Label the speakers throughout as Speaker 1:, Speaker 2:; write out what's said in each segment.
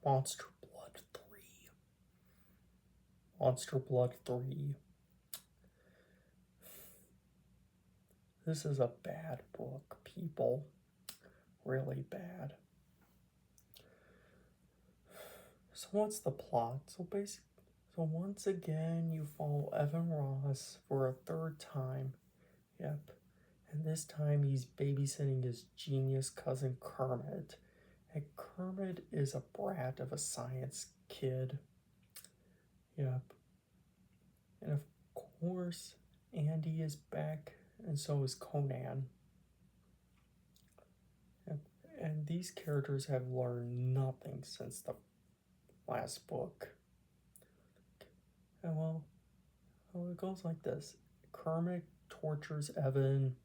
Speaker 1: Monster Blood 3. Monster Blood 3. This is a bad book, people. Really bad. So what's the plot? So once again, you follow Evan Ross for a third time. Yep. And this time he's babysitting his genius cousin Kermit. And Kermit is a brat of a science kid. Yep. And of course, Andy is back, and so is Conan. Yep. And these characters have learned nothing since the last book. And well, it goes like this. Kermit tortures Evan,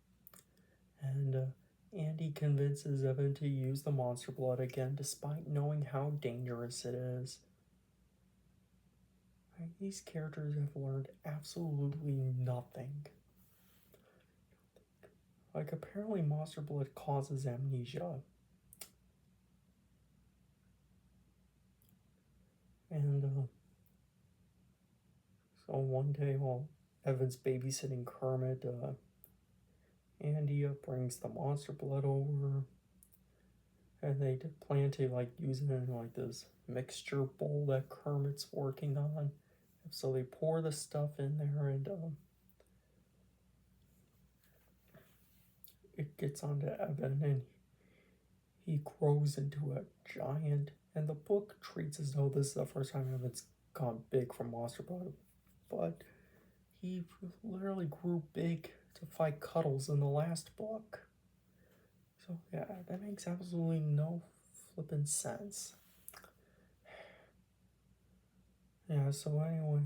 Speaker 1: and Andy convinces Evan to use the monster blood again despite knowing how dangerous it is. These characters have learned absolutely nothing. Like, apparently monster blood causes amnesia. And so one day while Evan's babysitting Kermit, Andy brings the monster blood over, and they plan to like use it in like this mixture bowl that Kermit's working on. So they pour the stuff in there, and it gets onto Evan, and he grows into a giant. And the book treats as though this is the first time Evan's gone big from monster blood, but he literally grew big to fight Cuddles in the last book. So yeah, that makes absolutely no flippin' sense. Yeah, so anyway,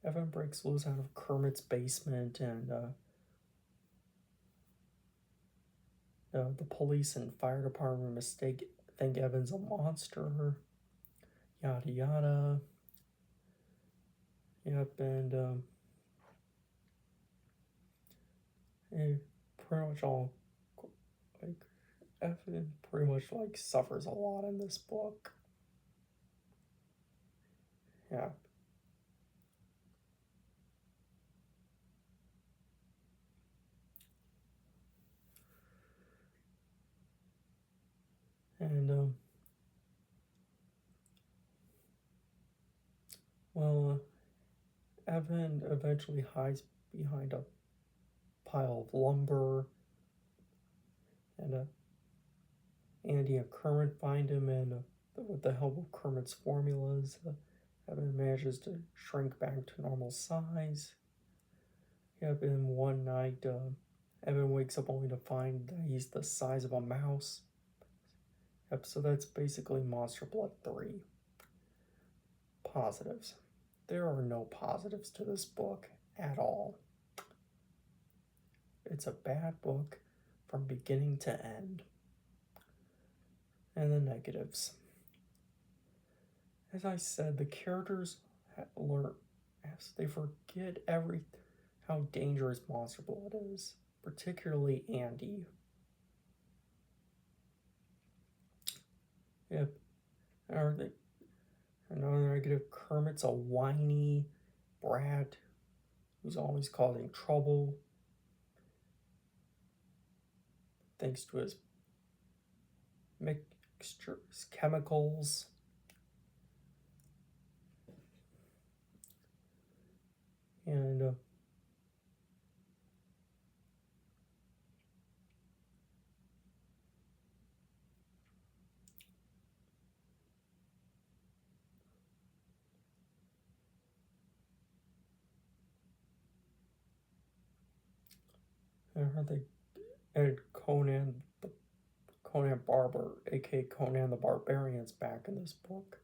Speaker 1: Evan breaks loose out of Kermit's basement, and the police and fire department think Evan's a monster. Yada yada. Yep, and it pretty much all like Evan pretty much like suffers a lot in this book. Yeah. And well, Evan eventually hides behind a pile of lumber, and Andy and Kermit find him, and with the help of Kermit's formulas, Evan manages to shrink back to normal size. Yep, and one night, Evan wakes up only to find that he's the size of a mouse. Yep, so that's basically Monster Blood 3. Positives. There are no positives to this book at all. It's a bad book from beginning to end. And the negatives. As I said, the characters learn as they forget how dangerous Monster Blood is, particularly Andy. Yep. Another negative, Kermit's a whiny brat who's always causing trouble thanks to his mixtures, chemicals. And I heard they added Conan Barber, aka Conan the Barbarian's back in this book.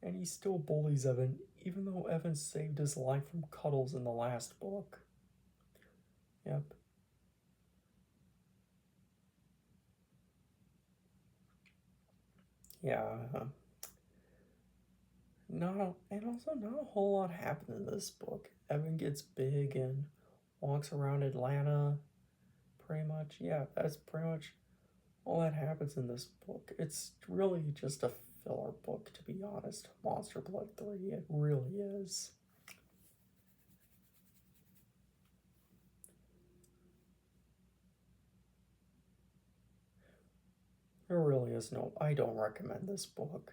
Speaker 1: And he still bullies Evan, even though Evan saved his life from Cuddles in the last book. Yep. Yeah. And also not a whole lot happened in this book. Evan gets big and walks around Atlanta. Pretty much, yeah, that's pretty much all that happens in this book. It's really just a filler book, to be honest. Monster Blood 3, it really is. There really is no, I don't recommend this book.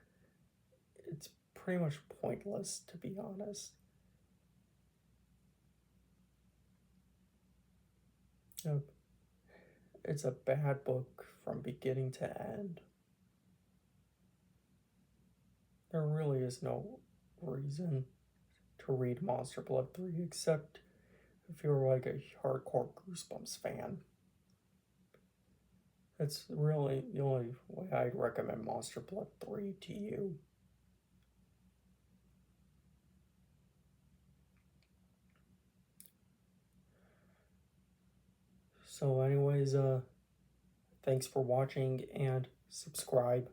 Speaker 1: It's pretty much pointless, to be honest. It's a bad book from beginning to end. There really is no reason to read Monster Blood 3 except if you're like a hardcore Goosebumps fan. That's really the only way I'd recommend Monster Blood 3 to you. So anyways, thanks for watching and subscribe.